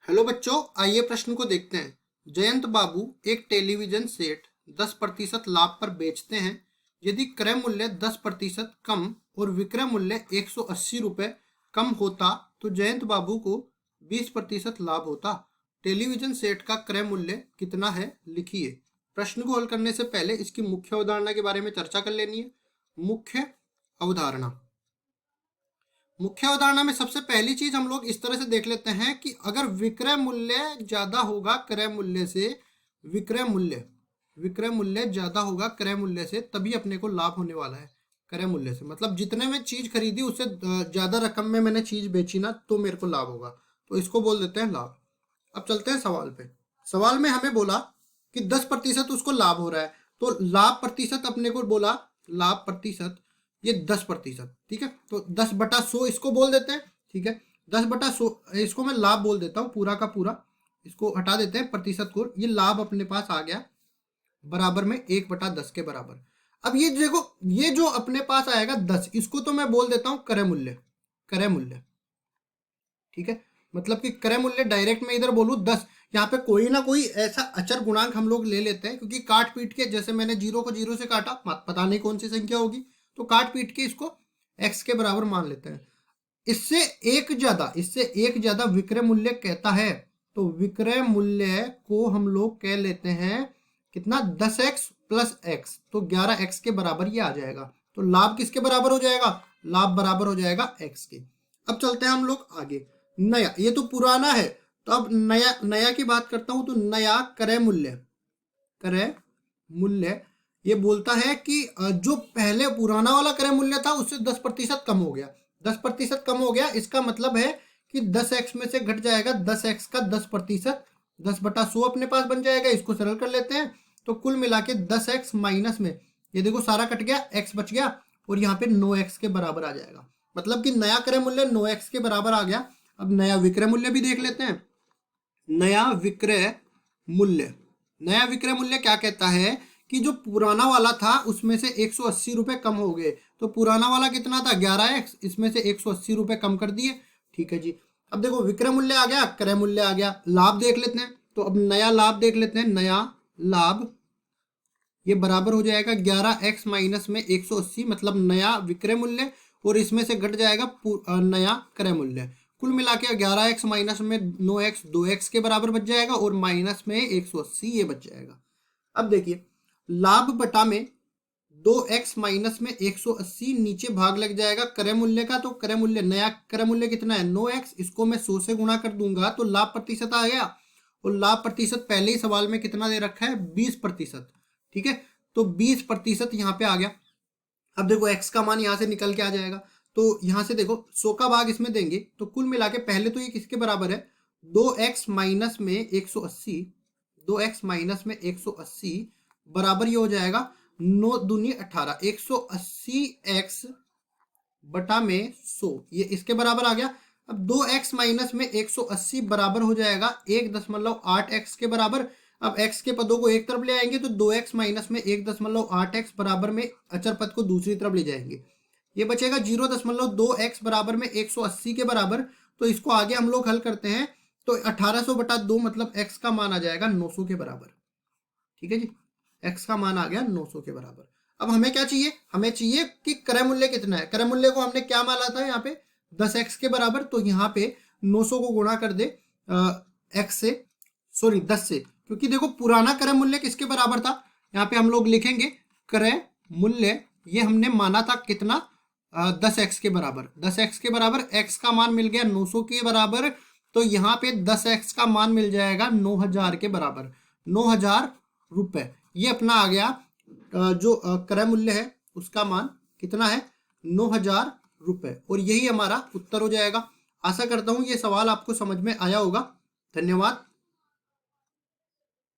Hello बच्चों, आइए प्रश्न को देखते हैं। जयंत बाबू एक टेलीविजन सेट 10% लाभ पर बेचते हैं। यदि क्रय मूल्य 10% कम और विक्रय मूल्य 180 रुपये कम होता तो जयंत बाबू को 20% लाभ होता। टेलीविजन सेट का क्रय मूल्य कितना है, लिखिए। प्रश्न को हल करने से पहले इसकी मुख्य अवधारणा के बारे में चर्चा कर लेनी है। मुख्य अवधारणा में सबसे पहली चीज हम लोग इस तरह से देख लेते हैं कि अगर विक्रय मूल्य ज्यादा होगा क्रय मूल्य से, विक्रय मूल्य ज्यादा होगा क्रय मूल्य से, तभी अपने को लाभ होने वाला है। क्रय मूल्य से मतलब जितने में चीज खरीदी उससे ज्यादा रकम में मैंने चीज बेची ना, तो मेरे को लाभ होगा, तो इसको बोल देते हैं लाभ। अब चलते हैं सवाल पे। सवाल में हमें बोला कि 10% उसको लाभ हो रहा है, तो लाभ प्रतिशत अपने को बोला, लाभ प्रतिशत ये 10%, ठीक है। तो 10/100 इसको बोल देते हैं, ठीक है। 10/100 इसको मैं लाभ बोल देता हूँ, पूरा का पूरा इसको हटा देते हैं प्रतिशत को। ये लाभ अपने पास आ गया बराबर में 1/10 के बराबर। अब ये देखो, ये जो अपने पास आएगा 10, इसको तो मैं बोल देता हूँ क्रय मूल्य, ठीक है। मतलब कि क्रय मूल्य डायरेक्ट में इधर बोलूँ 10, यहाँ पे कोई ना कोई ऐसा अचर गुणांक हम लोग ले लेते हैं, क्योंकि काट पीट के, जैसे मैंने 0 को 0 से काटा, पता नहीं कौन सी संख्या होगी, तो काट पीट के इसको x के बराबर मान लेते हैं। इससे एक ज्यादा विक्रय मूल्य कहता है, तो विक्रय मूल्य को हम लोग कह लेते हैं कितना, 10x प्लस x, तो 11x के बराबर ये आ जाएगा। तो लाभ किसके बराबर हो जाएगा, लाभ बराबर हो जाएगा x के। अब चलते हैं हम लोग आगे। नया, ये तो पुराना है, तो अब नया की बात करता हूं। तो नया क्रय मूल्य ये बोलता है कि जो पहले पुराना वाला क्रय मूल्य था उससे 10% कम हो गया, 10% कम हो गया। इसका मतलब है कि 10x में से घट जाएगा 10x का 10%, 10/100 अपने पास बन जाएगा। इसको सरल कर लेते हैं, तो कुल मिला के 10x माइनस में ये देखो सारा कट गया, x बच गया, और यहाँ पे 9x के बराबर आ जाएगा। मतलब कि नया क्रय मूल्य 9x के बराबर आ गया। अब नया विक्रय मूल्य भी देख लेते हैं। नया विक्रय मूल्य क्या कहता है कि जो पुराना वाला था उसमें से 180 रुपए कम हो गए। तो पुराना वाला कितना था, 11x, इसमें से 180 रुपए कम कर दिए, ठीक है जी। अब देखो विक्रय मूल्य आ गया, क्रय मूल्य आ गया, लाभ देख लेते हैं। तो अब नया लाभ देख लेते हैं। नया लाभ ये बराबर हो जाएगा 11x माइनस में 180, मतलब नया विक्रय मूल्य, और इसमें से घट जाएगा नया क्रय मूल्य। कुल मिला के 11x माइनस में 9x 2x के बराबर बच जाएगा, और माइनस में 180 ये बच जाएगा। अब देखिए, लाभ बटा में 2x माइनस में 180, नीचे भाग लग जाएगा क्रय मूल्य का। तो क्रय मूल्य, नया क्रय मूल्य कितना है, 9x, इसको मैं 100 से गुणा कर दूंगा तो लाभ प्रतिशत आ गया। और लाभ प्रतिशत पहले ही सवाल में कितना दे रखा है, 20%, ठीक है। तो 20% यहाँ पे आ गया। अब देखो x का मान यहाँ से निकल के आ जाएगा, तो यहाँ से देखो 100 का भाग इसमें देंगे, तो कुल मिला के पहले तो ये किसके बराबर है, 2x माइनस में 180, 2x माइनस में 180 बराबर ये हो जाएगा 9 दूनी 18, 180x बटा में 100, ये इसके बराबर आ गया। अब 2x माइनस में 180 बराबर हो जाएगा 1.8x के बराबर। अब x के पदों को एक तरफ ले आएंगे तो 2x माइनस में 1.8x बराबर में अचर पद को दूसरी तरफ ले जाएंगे, ये बचेगा 0.2x बराबर में 180 के बराबर। तो इसको आगे हम लोग हल करते हैं, तो 1800/2 मतलब x का मान आ जाएगा 900 के बराबर, ठीक है जी। x का मान आ गया 900 के बराबर। अब हमें क्या चाहिए, हमें चाहिए कि क्रय मूल्य कितना है। क्रय मूल्य को हमने क्या माना था यहाँ पे, 10x के बराबर, तो यहाँ पे 900 को गुणा कर दे x से, सॉरी 10 से, क्योंकि देखो पुराना क्रय मूल्य किसके बराबर था, यहाँ पे हम लोग लिखेंगे क्रय मूल्य, ये हमने माना था कितना, 10x के बराबर। 10x के बराबर x का मान मिल गया 900 के बराबर, तो यहाँ पे 10x का मान मिल जाएगा 9000 के बराबर, 9000 रुपए। ये अपना आ गया जो क्रय मूल्य है उसका मान कितना है, 9000 रुपए, और यही हमारा उत्तर हो जाएगा। आशा करता हूं ये सवाल आपको समझ में आया होगा। धन्यवाद।